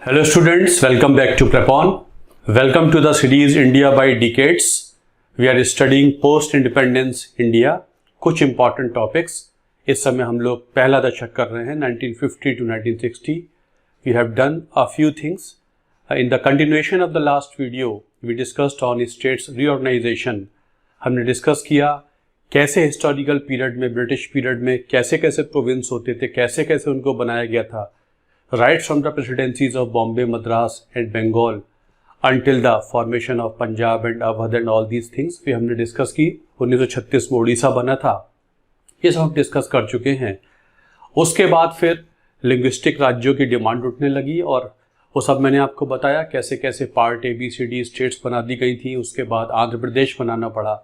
Hello students, welcome back to Prepon. Welcome to the series India by Decades. We are studying post-independence India. कुछ important topics. इस समय हम लोग पहला दशक कर रहे हैं 1950 to 1960. We have done a few things. In the continuation of the last video, we discussed on states reorganization. हमने डिस्कस किया कैसे हिस्टोरिकल पीरियड में, ब्रिटिश पीरियड में कैसे कैसे प्रोविंस होते थे, कैसे कैसे उनको बनाया गया था. Right from the presidencies of Bombay, Madras and Bengal until the formation of Punjab and Awadh and all these things भी हमने डिस्कस की. 1936 में उड़ीसा बना था, ये सब हम डिस्कस कर चुके हैं. उसके बाद फिर लिंग्विस्टिक राज्यों की डिमांड उठने लगी और वो सब मैंने आपको बताया कैसे कैसे पार्ट ABCD स्टेट्स बना दी गई थी. उसके बाद आंध्र प्रदेश बनाना पड़ा,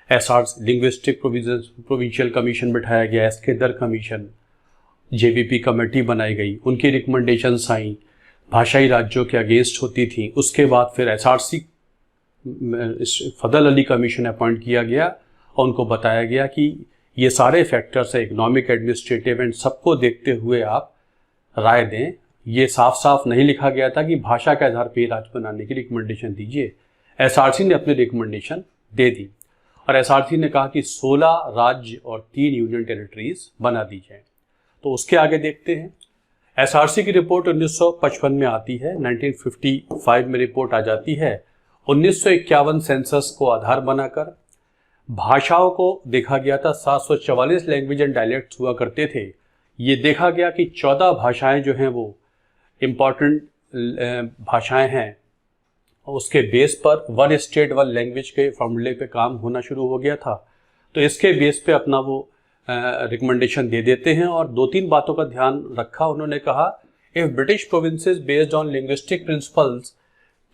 SR लिंग्विस्टिक प्रोविंशियल कमीशन बिठाया गया, एस्केदर कमीशन, JVP कमेटी बनाई गई, उनकी रिकमेंडेशंस आई, भाषाई राज्यों के अगेंस्ट होती थी. उसके बाद फिर SRC फजल अली कमीशन अपॉइंट किया गया और उनको बताया गया कि ये सारे फैक्टर्स है, इकोनॉमिक, एडमिनिस्ट्रेटिव एंड सबको देखते हुए आप राय दें. ये साफ साफ नहीं लिखा गया था कि भाषा के आधार पर राज्य बनाने की रिकमेंडेशन दीजिए. SRC ने अपनी रिकमेंडेशन दे दी और SRC ने कहा कि 16 राज्य और 3 यूनियन टेरिटरीज बना दी जाए. तो उसके आगे देखते हैं. SRC की रिपोर्ट 1955 में आती है, 1955 में रिपोर्ट आ जाती है. 1951 सेंसस को आधार बनाकर भाषाओं को देखा गया था. 744 लैंग्वेज एंड डायलेक्ट्स हुआ करते थे. ये देखा गया कि 14 भाषाएं जो हैं वो इम्पॉर्टेंट भाषाएं हैं. उसके बेस पर वन स्टेट वन लैंग्वेज के फॉर्मूले पे काम होना शुरू हो गया था. तो इसके बेस पे अपना वो रिकमेंडेशन दे देते हैं और 2-3 बातों का ध्यान रखा. उन्होंने कहा if British provinces based on linguistic principles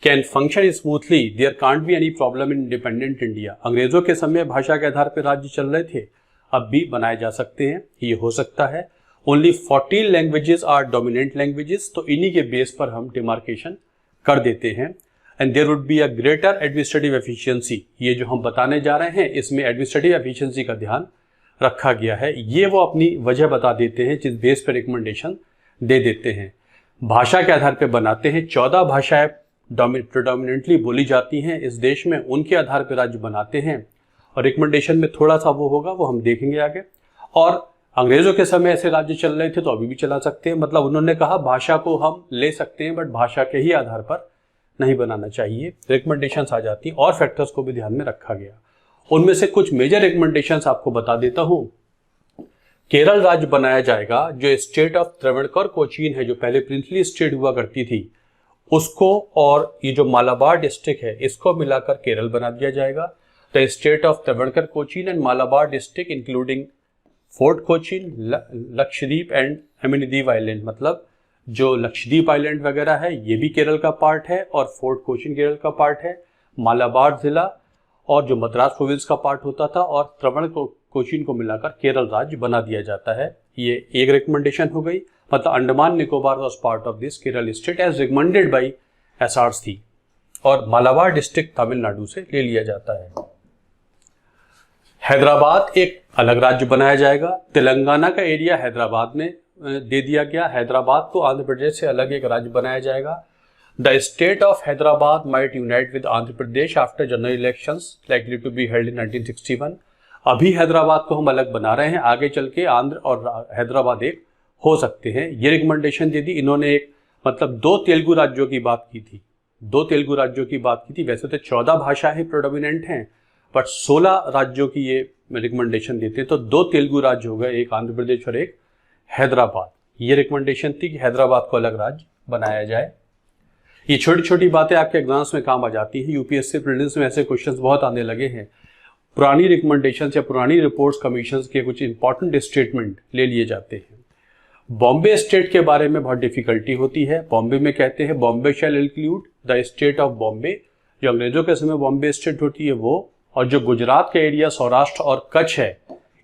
can function smoothly there can't be any problem in independent India. अंग्रेजों के समय भाषा के आधार पर राज्य चल रहे थे, अब भी बनाए जा सकते हैं, ये हो सकता है. Only 14 languages are dominant languages, तो इन्हीं के बेस पर हम डिमार्केशन कर देते हैं. And there would be a greater administrative efficiency. ये जो हम बताने जा रहे हैं इसमें एडमिनिस्ट्रेटिव एफिशिएंसी का ध्यान रखा गया है. ये वो अपनी वजह बता देते हैं जिस बेस पर रिकमेंडेशन दे देते हैं. भाषा के आधार पर बनाते हैं. 14 भाषाएं प्रेडोमिनेंटली बोली जाती हैं इस देश में, उनके आधार पर राज्य बनाते हैं. और रिकमेंडेशन में थोड़ा सा वो होगा, वो हम देखेंगे आगे. और अंग्रेजों के समय ऐसे राज्य चल रहे थे तो अभी भी चला सकते हैं. मतलब उन्होंने कहा भाषा को हम ले सकते हैं बट भाषा के ही आधार पर नहीं बनाना चाहिए. रिकमेंडेशंस आ जाती हैं और फैक्टर्स को भी ध्यान में रखा गया. उनमें से कुछ मेजर रिकमेंडेशंस आपको बता देता हूं. केरल राज्य बनाया जाएगा. जो स्टेट ऑफ त्रावणकोर कोचीन है, जो पहले प्रिंसली स्टेट हुआ करती थी, उसको और ये जो मालाबार डिस्ट्रिक्ट है इसको मिलाकर केरल बना दिया जाएगा. The state of Travancore Cochin and Malabar district including fort Cochin, Lakshadweep and Aminidivi island. मतलब जो लक्षद्वीप आइलैंड वगैरह है ये भी केरल का पार्ट है और फोर्ट कोचीन केरल का पार्ट है. मालाबार जिला और जो मद्रास प्रोविंस का पार्ट होता था और त्रावणकोर कोचीन को मिलाकर केरल राज्य बना दिया जाता है. ये एक रिकमेंडेशन हो गई. मतलब Andaman Nicobar was part of this Kerala state as recommended by SRC. और मालाबार डिस्ट्रिक्ट तमिलनाडु से ले लिया जाता है. हैदराबाद एक अलग राज्य बनाया जाएगा. तेलंगाना का एरिया हैदराबाद में दे दिया गया. हैदराबाद को आंध्र प्रदेश से अलग एक राज्य बनाया जाएगा. The state of Hyderabad might unite with Andhra Pradesh after general elections likely to be held in 1961. अभी हैदराबाद को हम अलग बना रहे हैं, आगे चल के आंध्र और हैदराबाद एक हो सकते हैं. ये रिकमेंडेशन दे दी. इन्होंने एक मतलब 2 तेलुगु राज्यों की बात की थी. 2 तेलुगु राज्यों की बात की थी. वैसे तो 14 भाषाएं प्रोडोमिनेंट हैं बट 16 राज्यों की ये रिकमेंडेशन देते हैं. तो 2 तेलुगु राज्य हो गए, एक आंध्र प्रदेश और एक हैदराबाद. ये रिकमेंडेशन थी कि हैदराबाद को अलग राज्य बनाया जाए. ये छोटी छोटी बातें आपके एग्जाम्स में काम आ जाती हैं. UPSC प्रीलिम्स में ऐसे क्वेश्चंस बहुत आने लगे हैं. पुरानी रिकमेंडेशंस या पुरानी रिपोर्ट्स कमीशंस के कुछ इंपॉर्टेंट स्टेटमेंट ले लिए जाते हैं. बॉम्बे स्टेट के बारे में बहुत डिफिकल्टी होती है. बॉम्बे में कहते हैं Bombay shall include the state of Bombay. जो अंग्रेजों के समय बॉम्बे स्टेट होती है वो, और जो गुजरात का एरिया सौराष्ट्र और कच्छ है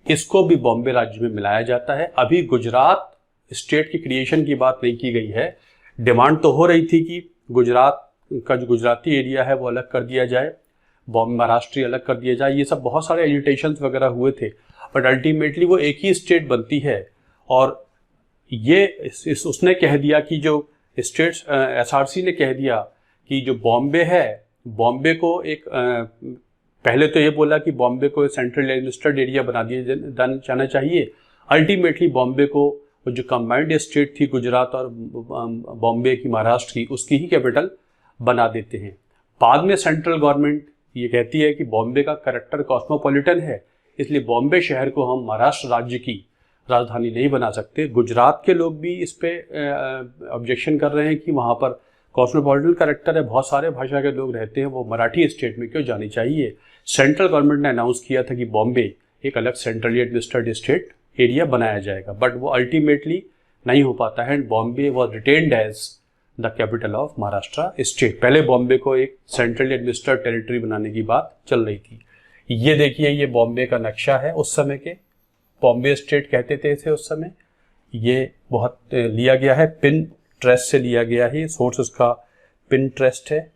इसको भी बॉम्बे राज्य में मिलाया जाता है. अभी गुजरात स्टेट की क्रिएशन की बात नहीं की गई है. डिमांड तो हो रही थी कि गुजरात का जो गुजराती एरिया है वो अलग कर दिया जाए, बॉम्बे महाराष्ट्र अलग कर दिया जाए. ये सब बहुत सारे एजिटेशंस वगैरह हुए थे बट अल्टीमेटली वो एक ही स्टेट बनती है. और ये उसने कह दिया कि जो स्टेट्स एसआरसी ने कह दिया कि जो बॉम्बे है, बॉम्बे को एक पहले तो ये बोला कि बॉम्बे को सेंट्रल एडमिनिस्ट्रेटेड एरिया बना दिया जाना चाहिए। अल्टीमेटली बॉम्बे को जो कंबाइंड स्टेट थी गुजरात और बॉम्बे की, महाराष्ट्र की, उसकी ही कैपिटल बना देते हैं। बाद में सेंट्रल गवर्नमेंट ये कहती है कि बॉम्बे का कैरेक्टर कॉस्मोपॉलिटन है, इसलिए बॉम्बे शहर को हम महाराष्ट्र राज्य की राजधानी नहीं बना सकते। गुजरात के लोग भी इस पे ऑब्जेक्शन कर रहे हैं कि वहाँ पर कॉस्मोपॉलिटन कैरेक्टर है, बहुत सारे भाषा के लोग रहते हैं, वो मराठी स्टेट में क्यों जानी चाहिए। सेंट्रल गवर्नमेंट ने अनाउंस किया था कि बॉम्बे एक अलग सेंट्रली एडमिनिस्ट्रेटेड स्टेट एरिया बनाया जाएगा, बट वो अल्टीमेटली नहीं हो पाता है। And Bombay was retained as the capital of Maharashtra state. पहले बॉम्बे को एक सेंट्रली एडमिनिस्ट्रेटेड टेरिटरी बनाने की बात चल रही थी। ये देखिए, ये बॉम्बे का नक्शा है उस समय के, बॉम्बे स्टेट कहते थे इसे उस समय। ये बहुत लिया गया है, पिंटरेस्ट से लिया गया है, सोर्स उसका पिंटरेस्ट है।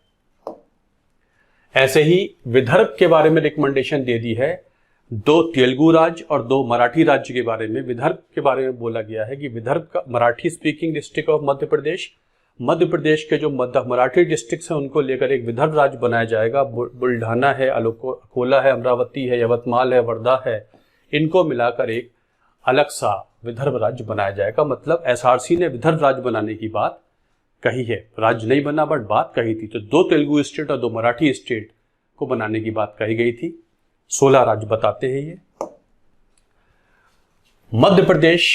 ऐसे ही विदर्भ के बारे में रिकमेंडेशन दे दी है, 2 तेलुगु राज्य और 2 मराठी राज्य के बारे में। विदर्भ के बारे में बोला गया है कि विदर्भ का Marathi speaking district of Madhya प्रदेश, मध्य प्रदेश के जो मराठी डिस्ट्रिक्ट्स हैं उनको लेकर एक विदर्भ राज्य बनाया जाएगा। बुल्ढाना है, अकोला है, अमरावती है, यवतमाल है, वर्धा है, इनको मिलाकर एक अलग सा विदर्भ राज्य बनाया जाएगा। मतलब एसआरसी ने विदर्भ राज्य बनाने की बात कही है, राज्य नहीं बना बट बात कही थी। तो 2 तेलुगु स्टेट और 2 मराठी स्टेट को बनाने की बात कही गई थी। 16 राज्य बताते हैं ये। मध्य प्रदेश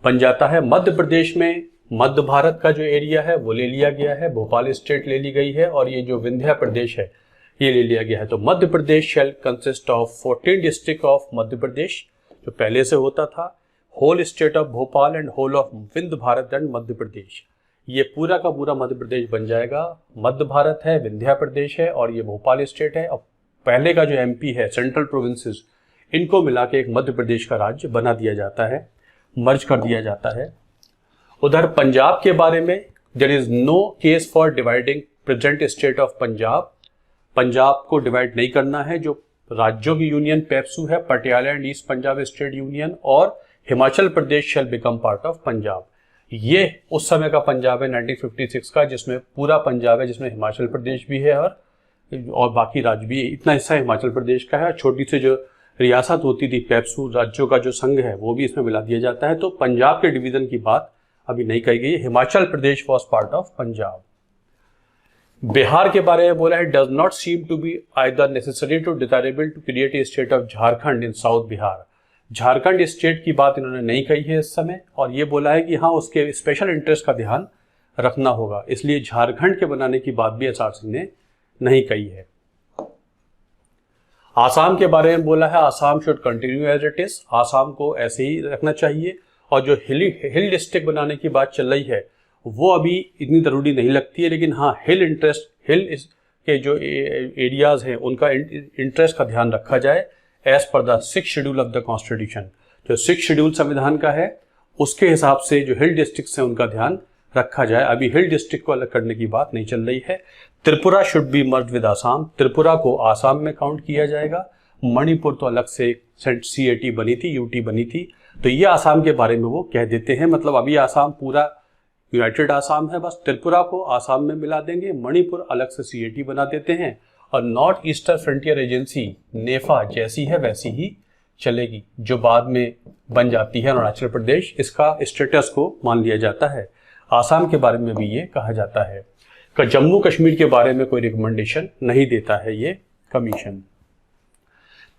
बन जाता है। मध्य प्रदेश में मध्य भारत का जो एरिया है वो ले लिया गया है, भोपाल स्टेट ले ली गई है, और ये जो विंध्य प्रदेश है ये ले लिया गया है। तो Madhya Pradesh shall consist of 14 district of Madhya Pradesh, जो पहले से होता था, whole state of Bhopal and whole of Vindhya Bharat and Madhya Pradesh. ये पूरा का पूरा मध्य प्रदेश बन जाएगा। मध्य भारत है, विंध्य प्रदेश है और ये भोपाल स्टेट है। और पहले का जो एमपी है, सेंट्रल प्रोविंसेस, इनको मिला के एक मध्य प्रदेश का राज्य बना दिया जाता है, मर्ज कर दिया जाता है। उधर पंजाब के बारे में, there is no case for dividing present state of Punjab. Punjab को डिवाइड नहीं करना है। जो राज्यों की यूनियन पेप्सू है, Patiala and east Punjab state union, और Himachal Pradesh shall become part of Punjab. ये उस समय का पंजाब है 1956 का, जिसमें पूरा पंजाब है, जिसमें हिमाचल प्रदेश भी है और बाकी राज्य भी है। इतना हिस्सा हिमाचल प्रदेश का है। छोटी सी जो रियासत होती थी, पेप्सू राज्यों का जो संघ है, वो भी इसमें मिला दिया जाता है। तो पंजाब के डिवीजन की बात अभी नहीं कही गई। Himachal Pradesh was part of Punjab. Bihar के बारे में बोला है, does not seem to be either necessary to desirable to create a state of Jharkhand in south Bihar. Jharkhand state की बात इन्होंने नहीं कही है इस समय, और ये बोला है कि हाँ, उसके स्पेशल इंटरेस्ट का ध्यान रखना होगा, इसलिए झारखंड के बनाने की बात भी एसआरसी ने नहीं कही है। आसाम के बारे में बोला है, Assam should continue as it is, Assam को ऐसे ही रखना चाहिए। और जो हिल डिस्ट्रिक्ट बनाने की बात चल रही है वो अभी इतनी जरूरी नहीं लगती है, लेकिन हाँ, हिल के जो एरियाज हैं उनका इंटरेस्ट का ध्यान रखा जाए as per the 6th schedule of the constitution. जो 6th शेड्यूल संविधान का है उसके हिसाब से जो हिल डिस्ट्रिक्ट हैं उनका ध्यान रखा जाए। अभी हिल डिस्ट्रिक्ट को अलग करने की बात नहीं चल रही है। Tripura should be merge with Assam, Tripura को आसाम में काउंट किया जाएगा। मणिपुर तो अलग से CAT बनी थी, UT बनी थी, तो ये आसाम के बारे में वो कह देते हैं। मतलब अभी आसाम पूरा यूनाइटेड आसाम है, बस त्रिपुरा को आसाम में मिला देंगे, मणिपुर अलग से CAT बना देते हैं, और नॉर्थ ईस्टर्न फ्रंटियर एजेंसी नेफा जैसी है वैसी ही चलेगी, जो बाद में बन जाती है अरुणाचल प्रदेश। इसका स्टेटस को मान लिया जाता है। आसाम के बारे में भी ये कहा जाता है। जम्मू कश्मीर के बारे में कोई रिकमेंडेशन नहीं देता है ये कमीशन।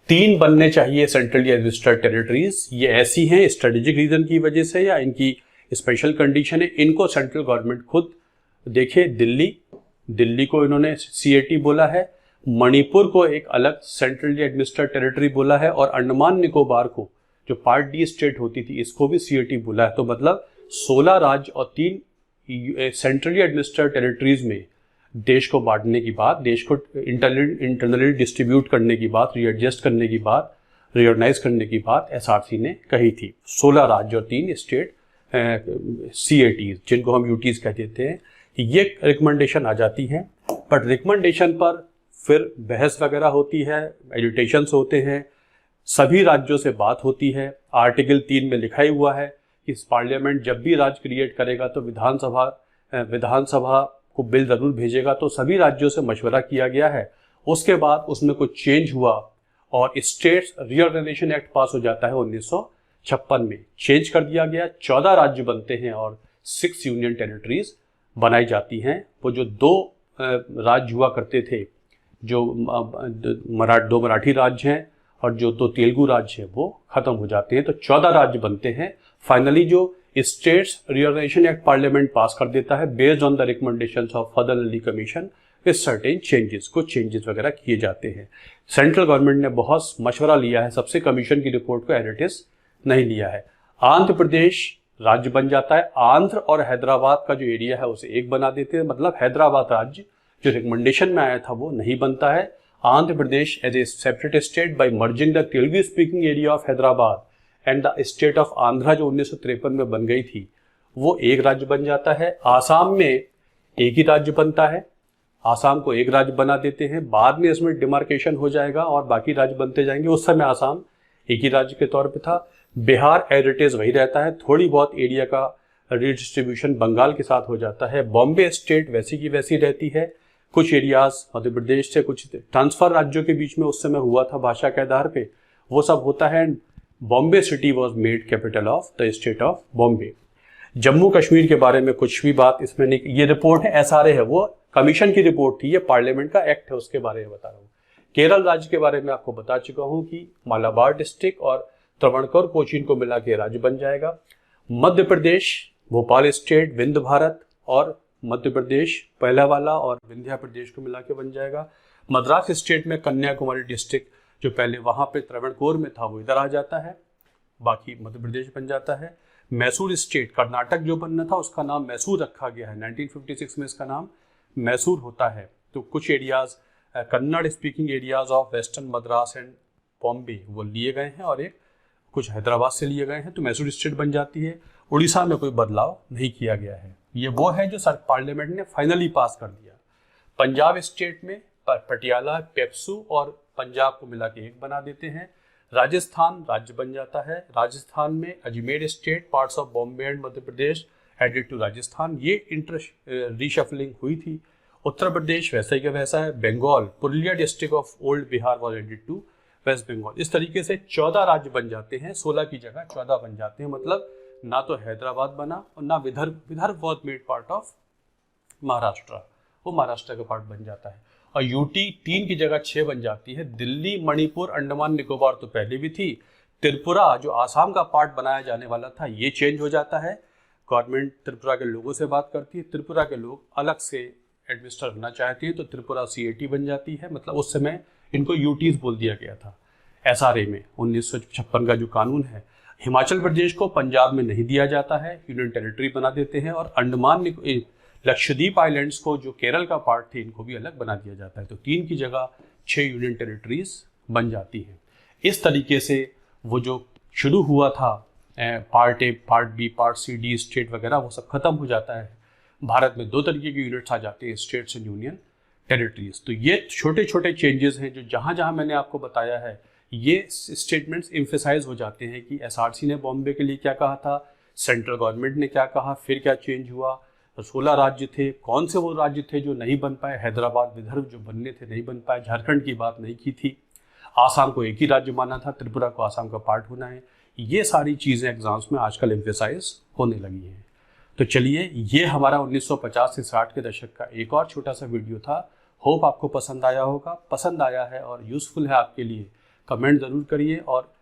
3 बनने चाहिए सेंट्रली एडमिनिस्ट्रेटेड टेरिटरीज। ये ऐसी हैं स्ट्रेटेजिक रीजन की वजह से या इनकी स्पेशल कंडीशन है, इनको सेंट्रल गवर्नमेंट खुद देखे। दिल्ली को इन्होंने CAT बोला है, मणिपुर को एक अलग सेंट्रली एडमिनिस्ट्रेटेड टेरिटरी बोला है, और अंडमान निकोबार को जो पार्ट D स्टेट होती थी इसको भी CAT बोला है। तो मतलब 16 राज्य और 3 सेंट्रली एडमिनिस्ट्रेटेड टेरिटरीज में देश को बांटने की बात, देश को इंटरनली डिस्ट्रीब्यूट करने की बात, रीएडजस्ट करने की बात, रिओर्गनाइज करने की बात एसआरसी ने कही थी। 16 राज्य और 3 स्टेट CATs, जिनको हम UTs कहते थे, ये रिकमेंडेशन आ जाती हैं। बट रिकमेंडेशन पर फिर बहस वगैरह होती है, एजुटेशंस होते हैं, सभी राज्यों से बात होती है। आर्टिकल 3 में लिखा ही हुआ है कि पार्लियामेंट जब भी राज्य क्रिएट करेगा तो विधानसभा विधानसभा को बिल जरूर भेजेगा, तो सभी राज्यों से मशवरा किया गया है। उसके बाद उसमें कुछ चेंज हुआ और स्टेट्स रीऑर्गेनाइजेशन एक्ट पास हो जाता है 1956 में। चेंज कर दिया गया, 14 राज्य बनते हैं और 6 यूनियन टेरिटरीज बनाई जाती हैं। वो जो 2 राज्य हुआ करते थे, जो 2 मराठी राज्य हैं और जो 2 तेलुगु राज्य हैं, वो खत्म हो जाते हैं, तो 14 राज्य बनते हैं। फाइनली जो states reorganisation act parliament pass कर देता है based on the recommendations of Fazal Ali commission with certain changes. कुछ चेंजेस वगैरह किए जाते हैं। सेंट्रल गवर्नमेंट ने बहुत मशवरा लिया है, सबसे कमीशन की रिपोर्ट को एडिटिस नहीं लिया है। आंध्र प्रदेश राज्य बन जाता है। आंध्र और हैदराबाद का जो एरिया है उसे एक बना देते हैं, मतलब हैदराबाद राज्य जो रिकमेंडेशन में आया था वो नहीं बनता है। Andhra Pradesh as a separate state by merging the Telugu speaking area of Hyderabad and the state of Andhra जो 1953 में बन गई थी, वो एक राज्य बन जाता है। आसाम में एक ही राज्य बनता है, आसाम को एक राज्य बना देते हैं। बाद में इसमें डिमार्केशन हो जाएगा और बाकी राज्य बनते जाएंगे। उस समय आसाम एक ही राज्य के तौर पे था। बिहार एज इट इज वही रहता है, थोड़ी बहुत एरिया का रिडिस्ट्रीब्यूशन बंगाल के साथ हो जाता है। बॉम्बे स्टेट वैसी की वैसी रहती है। कुछ एरियाज मध्य प्रदेश से, कुछ ट्रांसफर राज्यों के बीच में उस समय हुआ था भाषा के आधार पे, वो सब होता है। Bombay city was made capital of the state of Bombay. Jammu Kashmir के बारे में कुछ भी बात इसमें नहीं, ये रिपोर्ट है SRA है, वो कमीशन की रिपोर्ट थी, ये पार्लियामेंट का एक्ट है, उसके बारे में बता रहा हूँ। केरल राज्य के बारे में आपको बता चुका हूँ कि मालाबार डिस्ट्रिक्ट और त्रवणकोर कोचीन को मिला के राज्य बन जाएगा। मध्य प्रदेश भोपाल स्टेट, विंध्य भारत और मध्य प्रदेश पहला वाला और विंध्या प्रदेश को मिला के बन जाएगा। मद्रास स्टेट में कन्याकुमारी डिस्ट्रिक्ट जो पहले वहां पे त्रवणकोर में था वो इधर आ जाता है, बाकी मध्य प्रदेश बन जाता है। मैसूर स्टेट कर्नाटक जो बनना था उसका नाम मैसूर रखा गया है, 1956 में इसका नाम मैसूर होता है। तो कुछ areas Kannada speaking areas of western Madras and Bombay वो लिए गए हैं और एक कुछ हैदराबाद से लिए गए हैं, तो मैसूर स्टेट बन जाती है। उड़ीसा में कोई बदलाव नहीं किया गया है। ये वो है जो पार्लियामेंट ने फाइनली पास कर दिया। पंजाब स्टेट में पटियाला, पेप्सू और पंजाब को मिला के एक बना देते हैं। राजस्थान राज्य बन जाता है। राजस्थान में Ajmer state, parts of Bombay and Madhya Pradesh added to Rajasthan, ये रीशफलिंग हुई थी। उत्तर प्रदेश वैसा ही का वैसा है। Bengal, Purulia district of old Bihar was added to west Bengal. इस तरीके से 14 राज्य बन जाते हैं, 16 की जगह 14 बन जाते हैं। मतलब ना तो हैदराबाद बना और ना Vidarbha was made part of Maharashtra, वो महाराष्ट्र का पार्ट बन जाता है। और यूटी 3 की जगह 6 बन जाती है। दिल्ली, मणिपुर, अंडमान निकोबार तो पहले भी थी। त्रिपुरा जो आसाम का पार्ट बनाया जाने वाला था ये चेंज हो जाता है। गवर्नमेंट त्रिपुरा के लोगों से बात करती है, त्रिपुरा के लोग अलग से एडमिनिस्टर होना चाहते हैं, तो त्रिपुरा CAT बन जाती है। मतलब उस समय इनको यूटीज बोल दिया गया था SRA में, 1956 का जो कानून है। हिमाचल प्रदेश को पंजाब में नहीं दिया जाता है, यूनियन टेरिटरी बना देते हैं। और अंडमान लक्षद्वीप आइलैंड्स को जो केरल का पार्ट थे इनको भी अलग बना दिया जाता है। तो 3 की जगह 6 यूनियन टेरिटरीज बन जाती हैं। इस तरीके से वो जो शुरू हुआ था part A, part B, part C, D state वगैरह, वो सब खत्म हो जाता है। भारत में 2 तरीके के यूनिट्स आ जाते हैं, स्टेट्स एंड यूनियन टेरिटरीज। तो ये छोटे छोटे चेंजेस हैं जो जहाँ जहाँ मैंने आपको बताया है, ये स्टेटमेंट्स एम्फेसाइज हो जाते हैं कि SRC ने बॉम्बे के लिए क्या कहा था, सेंट्रल गवर्नमेंट ने क्या कहा, फिर क्या चेंज हुआ। 16 राज्य थे, कौन से वो राज्य थे जो नहीं बन पाए। हैदराबाद, विदर्भ जो बनने थे नहीं बन पाए। झारखंड की बात नहीं की थी। आसाम को एक ही राज्य माना था, त्रिपुरा को आसाम का पार्ट होना है। ये सारी चीज़ें एग्जाम्स में आजकल एम्फेसाइज होने लगी हैं। तो चलिए, ये हमारा 1950 से 60 के दशक का एक और छोटा सा वीडियो था। होप आपको पसंद आया होगा। पसंद आया है और यूज़फुल है आपके लिए, कमेंट ज़रूर करिए और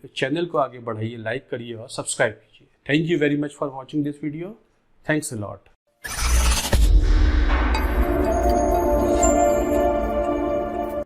चैनल को आगे बढ़ाइए, लाइक करिए और सब्सक्राइब कीजिए। Thank you very much for watching this video. Thanks a lot.